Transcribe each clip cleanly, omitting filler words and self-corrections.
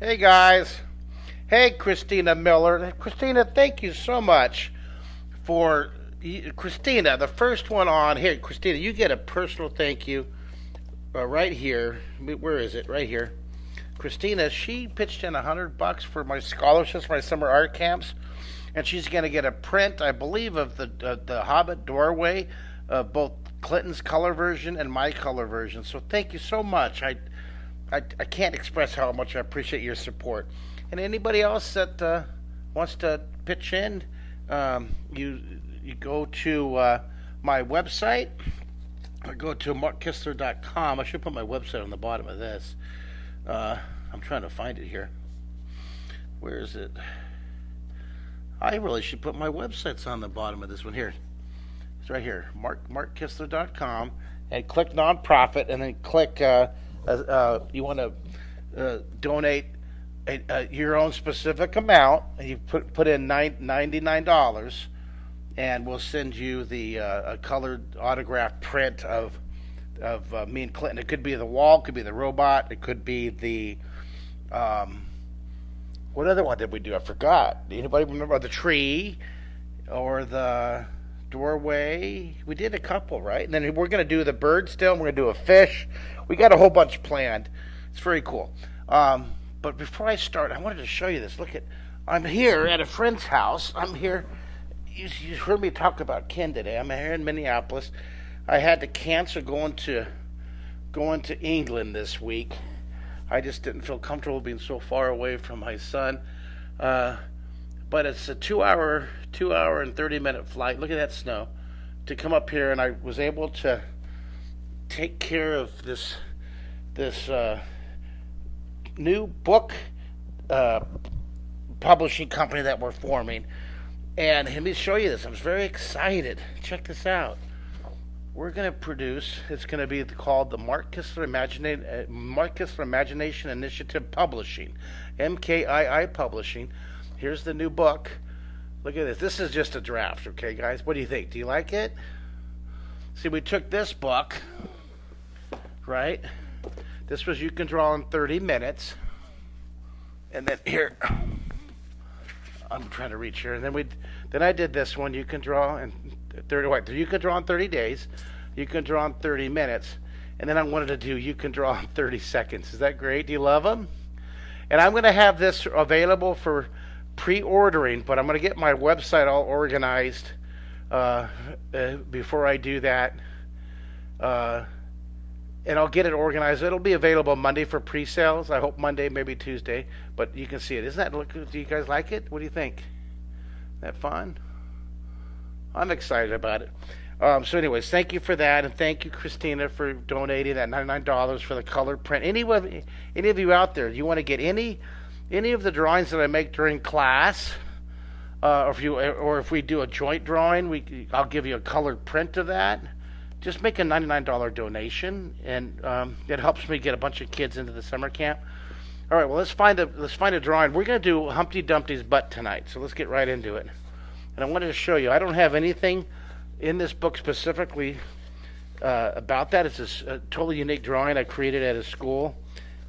Hey guys. Hey Christina Miller. Christina, thank you so much for Christina, the first one on here. Christina, you get a personal thank you right here. Where is it? Right here. Christina, she pitched in $100 for my scholarships, my summer art camps, and she's going to get a print, I believe, of the Hobbit doorway, both Clinton's color version and my color version. So thank you so much. I can't express how much I appreciate your support. And anybody else that wants to pitch in, you go to my website, or go to markkistler.com. I should put my website on the bottom of this. I'm trying to find it here. Where is it? I really should put my websites on the bottom of this one here. It's right here, markkistler.com, and click nonprofit, and then click. You want to donate your own specific amount. You put in $99, and we'll send you the a colored autograph print of me and Clinton. It could be the wall, it could be the robot, it could be the what other one did we do? I forgot. Anybody remember the tree or the doorway? We did a couple, right? And then we're going to do the bird still. We're going to do a fish. We got a whole bunch planned. It's very cool. But before I start, I wanted to show you this. Look at, I'm here at a friend's house. I'm here. You heard me talk about Ken today. I'm here in Minneapolis. I had to cancel going to England this week. I just didn't feel comfortable being so far away from my son. But it's a 2 hour and 30-minute flight. Look at that snow to come up here, and I was able to take care of this new book publishing company that we're forming. And let me show you this. I'm very excited. Check this out. We're going to produce. It's going to be called the Mark Kistler Imagination Initiative Publishing, MKII Publishing. Here's the new book. Look at this. This is just a draft, okay, guys? What do you think? Do you like it? See, we took this book, right? This was You Can Draw in 30 minutes. And then here, I'm trying to reach here. And then I did this one. You can draw in 30. Wait, you can draw in 30 days. You can draw in 30 minutes. And then I wanted to do You Can Draw in 30 seconds. Is that great? Do you love them? And I'm going to have this available for pre-ordering, but I'm going to get my website all organized before I do that. And I'll get it organized. It'll be available Monday for pre-sales. I hope Monday, maybe Tuesday. But you can see it. Isn't that look? Do you guys like it? What do you think? Isn't that fun? I'm excited about it. So anyways, thank you for that, and thank you, Christina, for donating that $99 for the color print. Any of you out there, you want to get any of the drawings that I make during class, or if we do a joint drawing, I'll give you a colored print of that. Just make a $99 donation, and it helps me get a bunch of kids into the summer camp. All right, well, let's find a drawing. We're going to do Humpty Dumpty's butt tonight, so let's get right into it. And I wanted to show you. I don't have anything in this book specifically about that. It's a totally unique drawing I created at a school,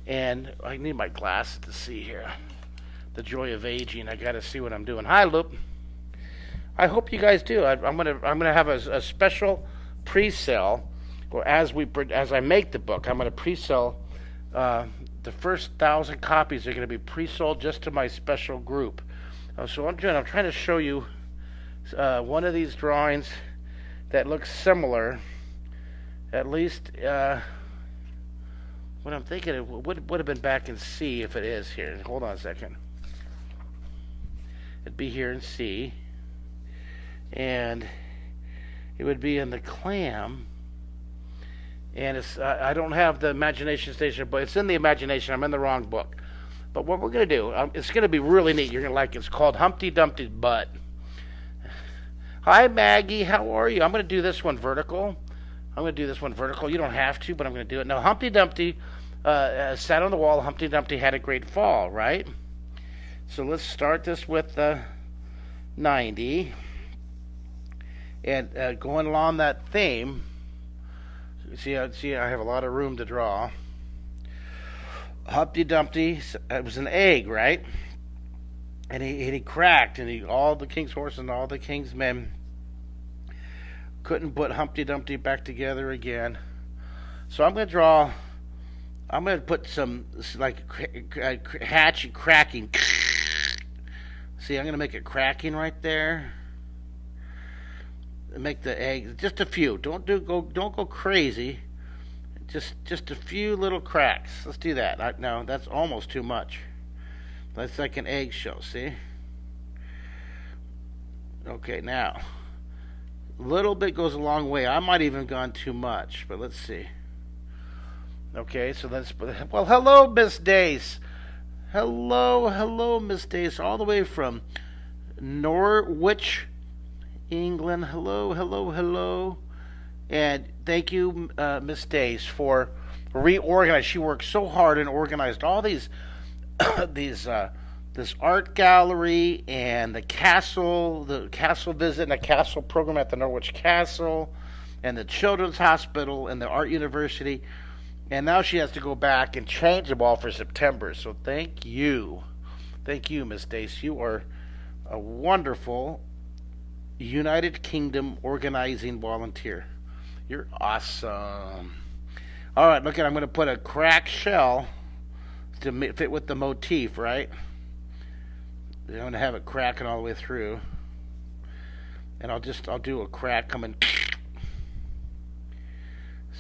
and I need my glasses to see here. The joy of aging. I got to see what I'm doing. Hi, Loop. I hope you guys do. I'm gonna have a special pre-sale, or as I make the book, I'm gonna pre-sell. The first 1,000 copies are going to be pre-sold just to my special group. So I'm trying to show you one of these drawings that looks similar. At least what I'm thinking it would have been back in C if it is here. Hold on a second. It'd be here in C, and it would be in the clam. And it's I don't have the imagination station, but it's in the imagination. I'm in the wrong book. But what we're going to do, it's going to be really neat. You're going to like it. It's called Humpty Dumpty's Butt. Hi, Maggie. How are you? I'm going to do this one vertical. You don't have to, but I'm going to do it. Now, Humpty Dumpty sat on the wall. Humpty Dumpty had a great fall, right? So let's start this with 90. And going along that theme, see, I have a lot of room to draw. Humpty Dumpty, it was an egg, right? And he cracked, and all the king's horses and all the king's men couldn't put Humpty Dumpty back together again. So I'm going to put some like hatch cracking. See, I'm going to make it cracking right there. Make the eggs just a few. Don't go crazy. Just a few little cracks. Let's do that. No, that's almost too much. That's like an eggshell, see? Okay, now a little bit goes a long way. I might even gone too much, but let's see. Okay, so that's well. Hello, Miss Dace. Hello, Miss Dace, all the way from Norwich, England. Hello. And thank you, Miss Dace, for reorganizing. She worked so hard and organized all these, this art gallery and the castle visit and the castle program at the Norwich Castle, and the Children's Hospital and the Art University. And now she has to go back and change them all for September. So thank you, Miss Dace. You are a wonderful United Kingdom organizing volunteer. You're awesome. All right, look at. I'm going to put a cracked shell to fit with the motif, right? I'm going to have it cracking all the way through, and I'll do a crack coming.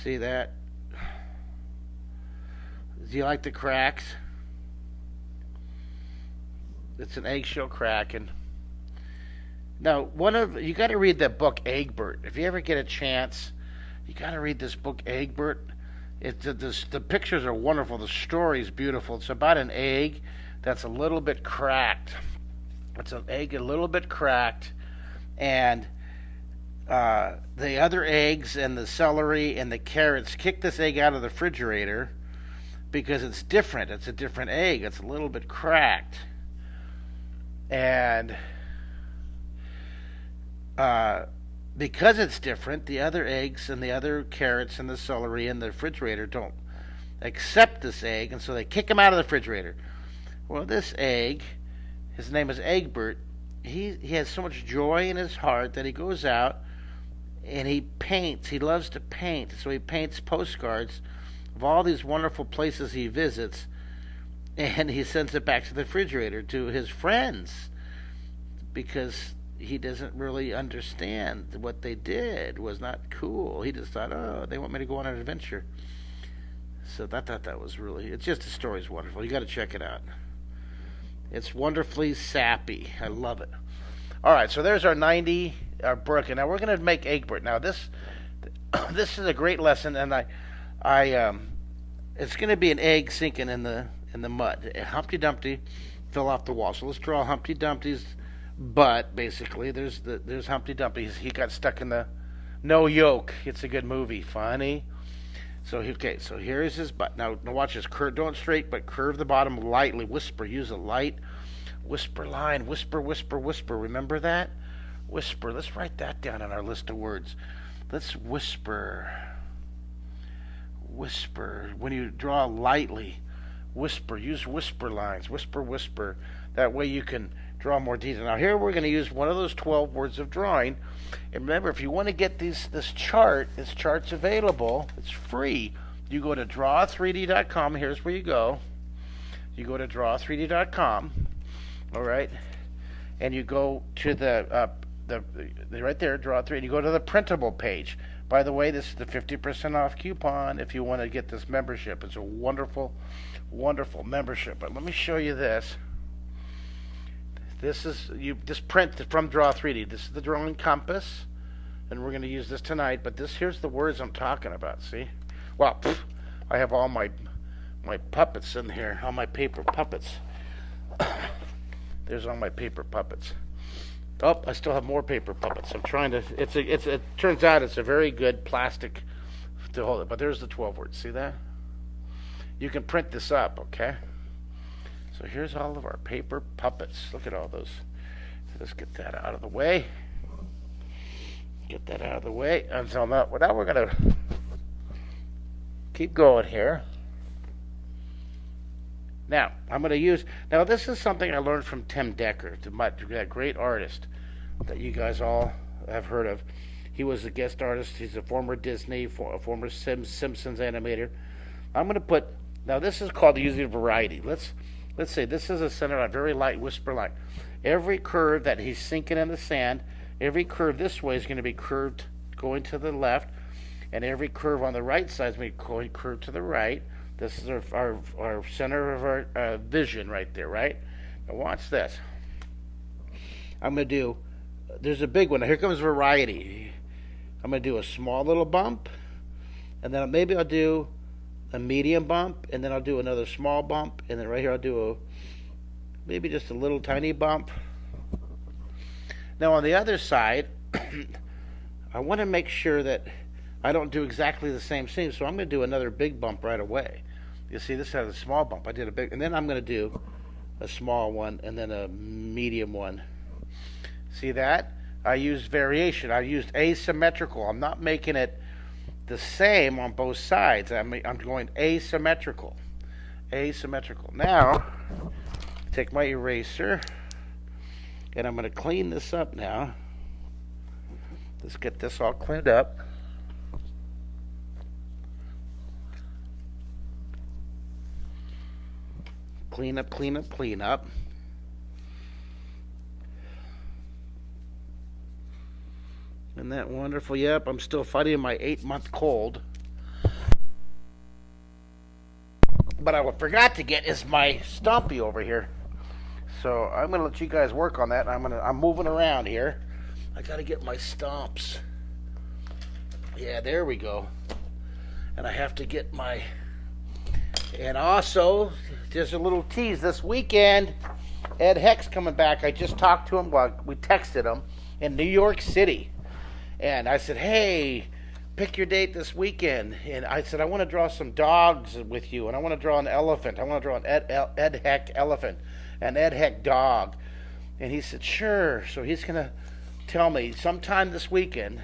See that? Do you like the cracks? It's an eggshell cracking. Now, you got to read that book Egbert. If you ever get a chance, you got to read this book Egbert. The pictures are wonderful. The story is beautiful. It's about an egg that's a little bit cracked. It's an egg a little bit cracked, and the other eggs and the celery and the carrots kick this egg out of the refrigerator because it's different. It's a different egg. It's a little bit cracked, and because it's different, the other eggs and the other carrots and the celery in the refrigerator don't accept this egg, and so they kick him out of the refrigerator. Well, this egg, his name is Egbert, he has so much joy in his heart that he goes out and he paints. He loves to paint, so he paints postcards of all these wonderful places he visits, and he sends it back to the refrigerator to his friends because he doesn't really understand what they did was not cool. He just thought, oh, they want me to go on an adventure. So I thought that was it's just the story's wonderful. You got to check it out. It's wonderfully sappy. I love it. All right, so there's our 90 brook, and now we're going to make Egbert. Now this is a great lesson, and it's going to be an egg sinking in the mud. Humpty Dumpty fell off the wall. So let's draw Humpty Dumpty's butt. Basically, there's Humpty Dumpty. He got stuck in the no yoke. It's a good movie, funny. So here's his butt. Now watch this. Don't straight, but curve the bottom lightly. Whisper. Use a light whisper line. Whisper. Remember that? Whisper. Let's write that down on our list of words. Let's whisper. Whisper. When you draw lightly, whisper. Use whisper lines. Whisper. That way you can draw more detail. Now here we're going to use one of those 12 words of drawing. And remember, if you want to get this chart's available. It's free. You go to draw3d.com. Here's where you go. You go to draw3d.com. All right, and you go to the right there, Draw3, and you go to the printable page. By the way, this is the 50% off coupon if you want to get this membership. It's a wonderful, wonderful membership. But let me show you this. This is just print from Draw3D. This is the drawing compass, and we're going to use this tonight. But here's the words I'm talking about. See? Well, I have all my puppets in here, all my paper puppets. There's all my paper puppets. Oh, I still have more paper puppets. I'm trying to. It turns out it's a very good plastic to hold it. But there's the 12 words. See that? You can print this up, okay? So here's all of our paper puppets. Look at all those. Let's get that out of the way. And so now we're going to keep going here. Now, I'm going to use, now this is something I learned from Tim Decker, that great artist that you guys all have heard of. He was a guest artist. He's a former Disney, former Simpsons animator. I'm going to put, now this is called using variety. Let's say this is a center line, very light whisper line. Every curve that he's sinking in the sand, every curve this way is going to be curved going to the left, and every curve on the right side is going to be going curved to the right. This is our center of our vision right there, right? Now watch this. I'm going to do, there's a big one. Now here comes variety. I'm going to do a small little bump, and then maybe I'll do a medium bump, and then I'll do another small bump, and then right here I'll do maybe just a little tiny bump. Now on the other side, I want to make sure that I don't do exactly the same thing, so I'm going to do another big bump right away. You see, this has a small bump. I did a big, and then I'm going to do a small one, and then a medium one. See that? I used variation. I used asymmetrical. I'm not making it the same on both sides. I'm going asymmetrical. Asymmetrical. Now, take my eraser, and I'm going to clean this up now. Let's get this all cleaned up. Clean up, clean up, clean up. Isn't that wonderful? Yep, I'm still fighting my 8-month cold. But I forgot to get is my Stumpy over here. So I'm gonna let you guys work on that. I'm moving around here. I gotta get my stomps. Yeah, there we go. And I have to get my, and also just a little tease this weekend, Ed Heck's coming back. I just talked to him, well, we texted him in New York City. And I said, hey, pick your date this weekend. And I said, I want to draw some dogs with you, and I want to draw an elephant. I want to draw an Ed Heck elephant, an Ed Heck dog. And he said, sure. So he's going to tell me sometime this weekend.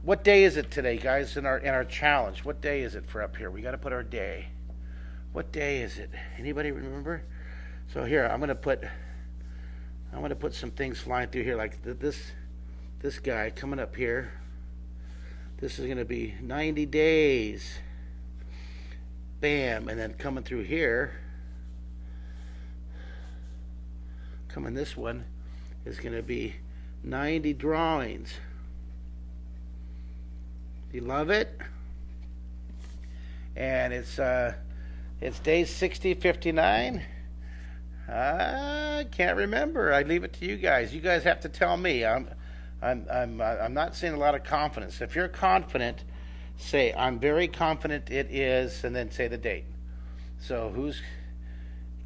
What day is it today, guys, in our challenge? What day is it for up here? We got to put our day. What day is it? Anybody remember? So here, I'm going to put some things flying through here, like this guy coming up here. This is going to be 90 days. Bam. And then coming through here, coming this one, is going to be 90 drawings. You love it? And it's days 60, 59. I can't remember. I leave it to you guys. You guys have to tell me. I'm not seeing a lot of confidence. If you're confident, say I'm very confident it is, and then say the date. So who's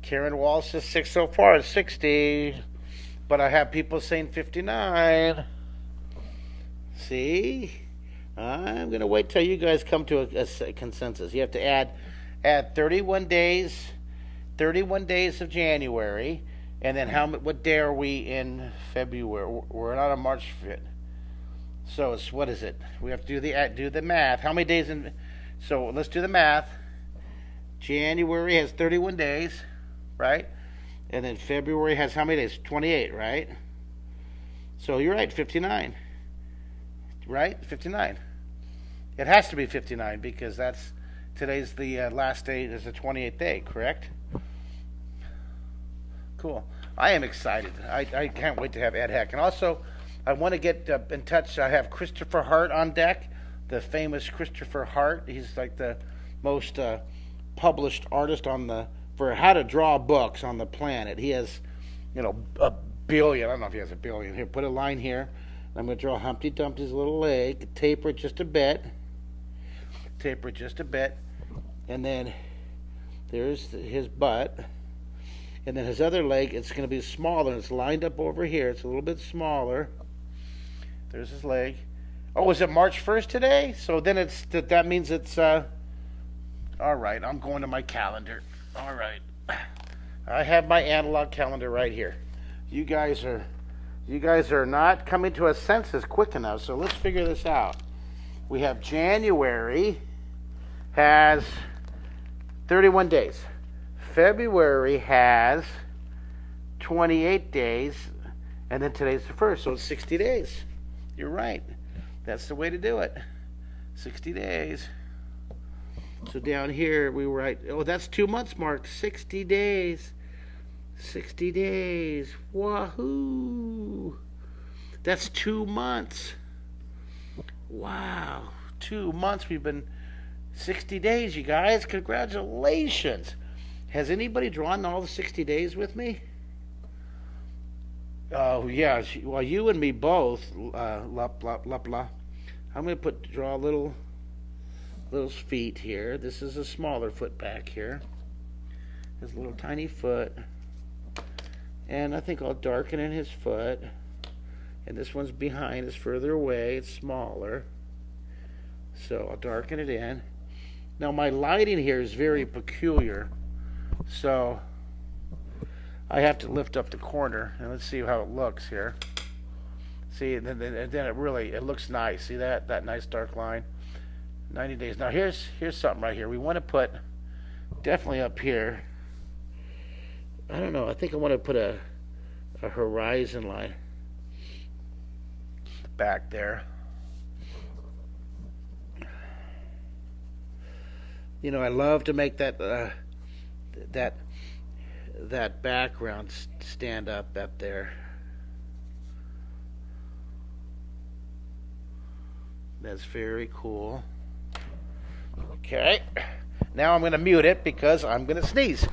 Karen Walsh is 6 so far. It's 60, but I have people saying 59. See, I'm gonna wait till you guys come to a consensus. You have to add 31 days of January. And then what day are we in February? We're not on March 5th. So it's, what is it? We have to do the math. How many days in? So let's do the math. January has 31 days, right? And then February has how many days? 28, right? So you're right, 59. Right? 59. It has to be 59 because today's the last day, is the 28th day, correct? Cool. I am excited. I can't wait to have Ed Heck. And also, I want to get in touch. I have Christopher Hart on deck, the famous Christopher Hart. He's like the most published artist for how to draw books on the planet. He has, a billion. I don't know if he has a billion. Here, put a line here. I'm going to draw Humpty Dumpty's little leg. Taper it just a bit. And then there's his butt. And then his other leg, it's going to be smaller. It's lined up over here. It's a little bit smaller. There's his leg. Oh, is it March 1st today? So then that means it's, all right, I'm going to my calendar. All right. I have my analog calendar right here. You guys are not coming to a senses quick enough, so let's figure this out. We have January has 31 days. February has 28 days, and then today's the 1st, so it's 60 days. You're right. That's the way to do it. 60 days. So down here we write, oh, that's 2 months, Mark. 60 days. 60 days. Wahoo! That's 2 months. Wow. 2 months. We've been 60 days, you guys. Congratulations. Has anybody drawn all the 60 days with me? Oh, yeah. Well, you and me both. I'm going to draw little feet here. This is a smaller foot back here. His little tiny foot. And I think I'll darken in his foot. And this one's behind. It's further away. It's smaller. So I'll darken it in. Now my lighting here is very peculiar. So I have to lift up the corner. And let's see how it looks here. See, and then it looks nice. See that? That nice dark line. 90 days. Now here's something right here. We want to put definitely up here. I don't know. I think I want to put a horizon line back there. You know, I love to make that background stand up there. That's very cool. Okay. Now I'm going to mute it because I'm going to sneeze.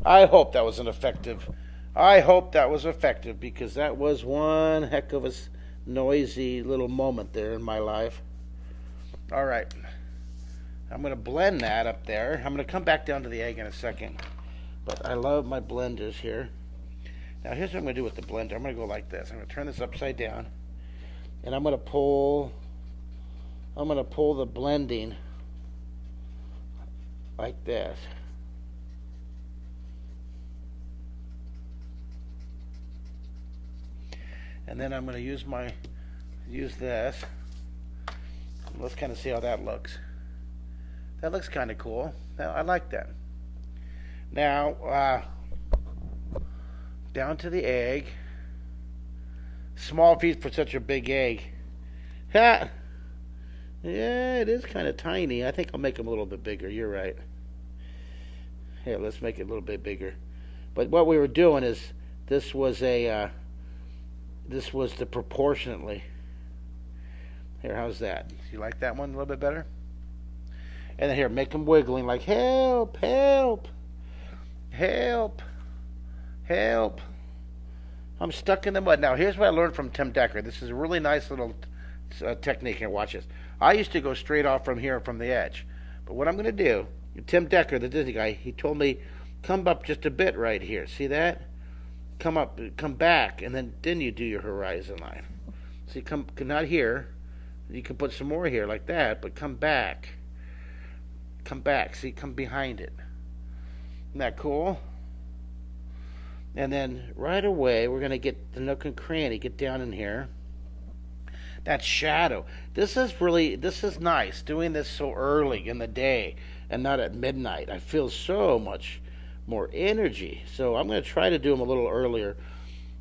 I hope that was effective because that was one heck of a noisy little moment there in my life. All right. I'm going to blend that up there. I'm going to come back down to the egg in a second. But I love my blenders here. Now here's what I'm going to do with the blender. I'm going to go like this. I'm going to turn this upside down. And I'm going to pull the blending like this. And then I'm going to use this. Let's kind of see how that looks. That looks kind of cool. I like that. Now, down to the egg. Small feet for such a big egg. Ha! Yeah, it is kind of tiny. I think I'll make them a little bit bigger. You're right. Here, let's make it a little bit bigger. But what we were doing is, this was the proportionately. Here, how's that? You like that one a little bit better? And then here, make them wiggling like, help, help, help, help. I'm stuck in the mud. Now, here's what I learned from Tim Decker. This is a really nice little technique here. Watch this. I used to go straight off from here, from the edge. But what I'm going to do, Tim Decker, the Disney guy, he told me, come up just a bit right here. See that? Come up, come back, and then you do your horizon line. So you come not here. You can put some more here like that, but come back. Come back. See, come behind it. Isn't that cool? And then right away, we're going to get the nook and cranny, get down in here. That shadow. This is nice, doing this so early in the day and not at midnight. I feel so much more energy. So I'm going to try to do them a little earlier.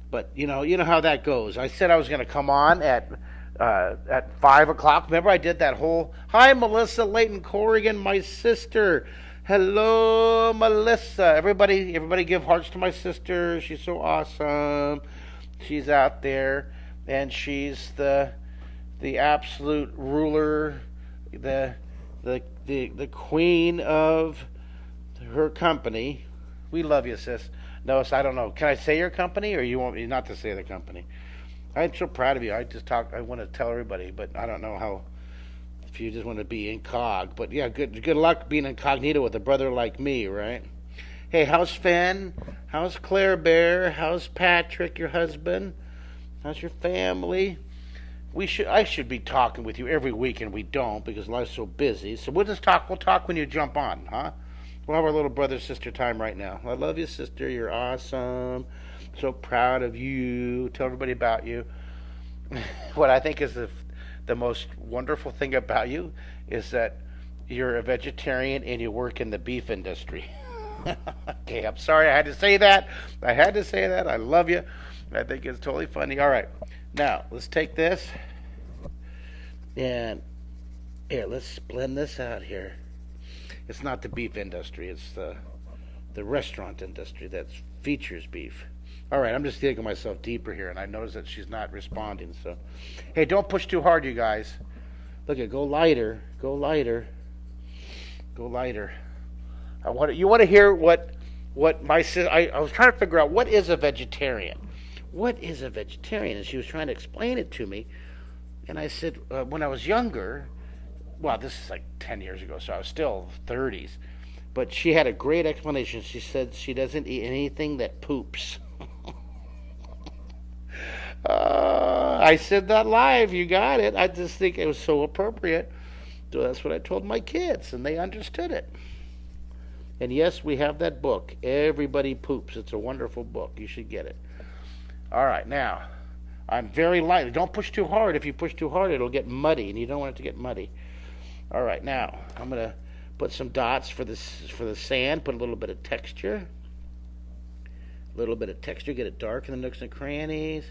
But, you know how that goes. I said I was going to come on at 5 o'clock. Remember I did that whole, hi, Melissa Layton Corrigan, my sister. Hello, Melissa. Everybody give hearts to my sister. She's so awesome. She's out there, and she's the absolute ruler, the queen of her company. We love you, sis. No, I don't know. Can I say your company, or you want me not to say the company? I'm so proud of you. I want to tell everybody, but I don't know how. If you just want to be incog, but yeah, good luck being incognito with a brother like me, right? Hey, how's Finn? How's Claire Bear? How's Patrick, your husband? How's your family? I should be talking with you every week, and we don't because life's so busy. So we'll talk when you jump on, huh? We'll have our little brother-sister time right now. I love you, sister. You're awesome. So proud of you. Tell everybody about you. What I think is the most wonderful thing about you is that you're a vegetarian and you work in the beef industry. Okay, I'm sorry I had to say that. I had to say that. I love you. I think it's totally funny. All right. Now, let's take this and here, let's blend this out here. It's not the beef industry. It's the restaurant industry that features beef. All right, I'm just digging myself deeper here, and I notice that she's not responding. So, hey, don't push too hard, you guys. Look at, go lighter, go lighter, go lighter. You want to hear what my sister? I was trying to figure out what is a vegetarian. What is a vegetarian? And she was trying to explain it to me, and I said when I was younger. Well, this is like 10 years ago, so I was still 30s. But she had a great explanation. She said she doesn't eat anything that poops. I said that live. You got it. I just think it was so appropriate. So that's what I told my kids, and they understood it. And yes, we have that book, Everybody Poops. It's a wonderful book. You should get it. All right, now, I'm very light. Don't push too hard. If you push too hard, it'll get muddy, and you don't want it to get muddy. All right, now, I'm going to put some dots for the sand, put a little bit of texture. A little bit of texture, get it dark in the nooks and crannies.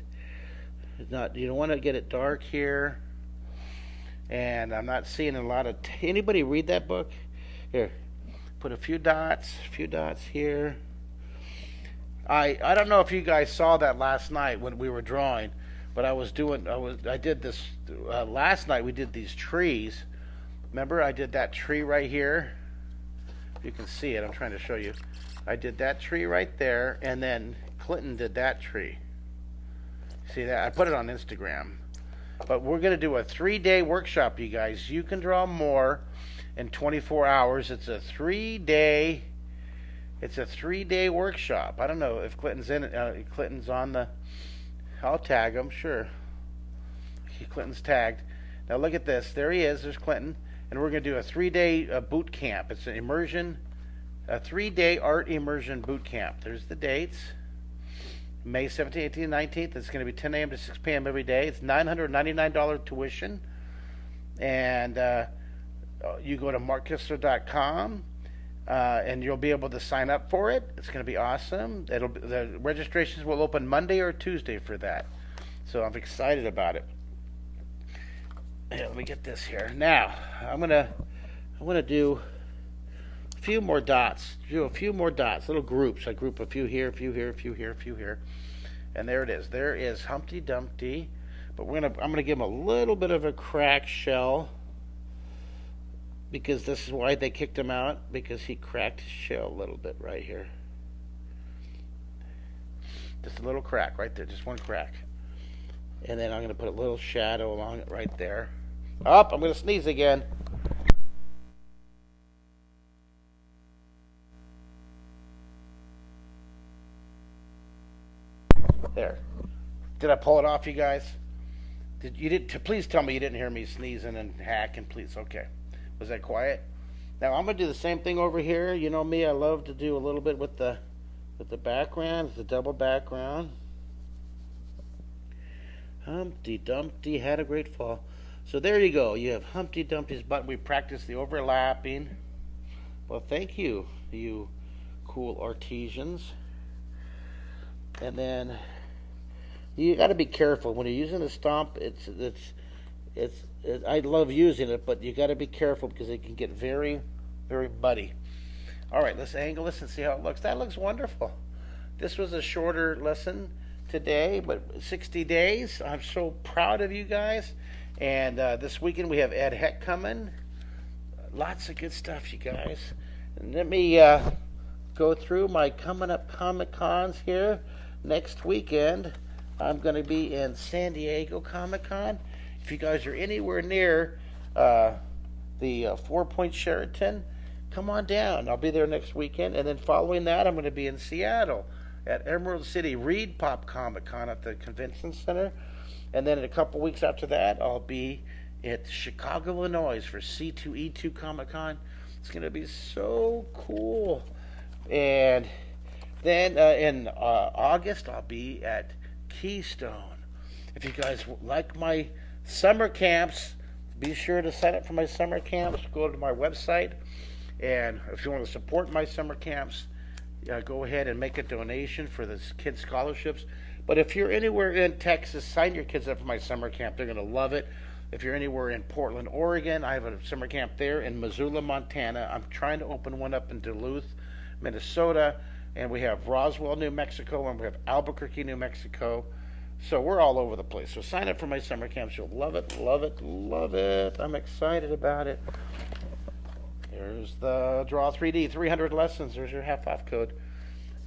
You don't want to get it dark here. And I'm not seeing a lot of... Anybody read that book? Here, put a few dots here. I don't know if you guys saw that last night when we were drawing, but I did this last night. We did these trees. Remember, I did that tree right here. You can see it. I'm trying to show you. I did that tree right there, and then Clinton did that tree. See that? I put it on Instagram. But we're going to do a 3-day workshop, you guys. You can draw more in 24 hours. It's a 3-day workshop. I don't know if Clinton's in it. Clinton's on the... I'll tag him, sure. Clinton's tagged. Now look at this. There he is. There's Clinton. And we're going to do a 3-day boot camp. It's an immersion, a 3-day art immersion boot camp. There's the dates. May 17th, 18th, 19th. It's going to be 10 a.m. to 6 p.m. every day. It's $999 tuition. And you go to markkistler.com and you'll be able to sign up for it. It's going to be awesome. The registrations will open Monday or Tuesday for that. So I'm excited about it. Here, let me get this here. Now, I'm gonna do a few more dots. Little groups. I group a few here, a few here, a few here, a few here. And there it is. There is Humpty Dumpty. But I'm gonna give him a little bit of a cracked shell, because this is why they kicked him out, because he cracked his shell a little bit right here. Just a little crack right there, just one crack. And then I'm gonna put a little shadow along it right there. Oh, I'm going to sneeze again. There. Did I pull it off, you guys? Please tell me you didn't hear me sneezing and hacking, please. Okay. Was that quiet? Now I'm going to do the same thing over here. You know me, I love to do a little bit with the background. It's a double background. Humpty Dumpty had a great fall. So there you go. You have Humpty Dumpty's butt. We practiced the overlapping. Well, thank you, you cool artisans. And then you got to be careful when you're using a stomp. I love using it, but you got to be careful because it can get very, very muddy. All right, let's angle this and see how it looks. That looks wonderful. This was a shorter lesson today, but 60 days. I'm so proud of you guys. And this weekend we have Ed Heck coming. Lots of good stuff, you guys. And let me go through my coming up Comic Cons here. Next weekend, I'm going to be in San Diego Comic Con. If you guys are anywhere near the 4 Point Sheraton, come on down. I'll be there next weekend. And then following that, I'm going to be in Seattle at Emerald City Reed Pop Comic Con at the Convention Center. And then in a couple weeks after that, I'll be at Chicago, Illinois for C2E2 Comic Con. It's going to be so cool. And then in August, I'll be at Keystone. If you guys like my Summer camps. Be sure to sign up for my summer camps. Go to my website. And if you want to support my summer camps, go ahead and make a donation for the kids' scholarships. But if you're anywhere in Texas, sign your kids up for my summer camp. They're going to love it. If you're anywhere in Portland, Oregon, I have a summer camp there. In Missoula, Montana, I'm trying to open one up in Duluth, Minnesota. And we have Roswell, New Mexico, and we have Albuquerque, New Mexico. So we're all over the place. So sign up for my summer camps. You'll love it, love it, love it. I'm excited about it. There's the Draw 3D, 300 lessons. There's your half-off code.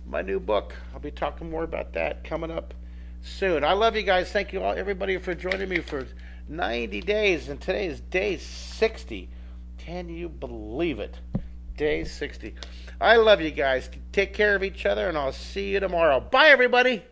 My new book. I'll be talking more about that coming up soon. I love you guys. Thank you all, everybody, for joining me for 90 days. And today is day 60. Can you believe it? Day 60. I love you guys. Take care of each other, and I'll see you tomorrow. Bye, everybody.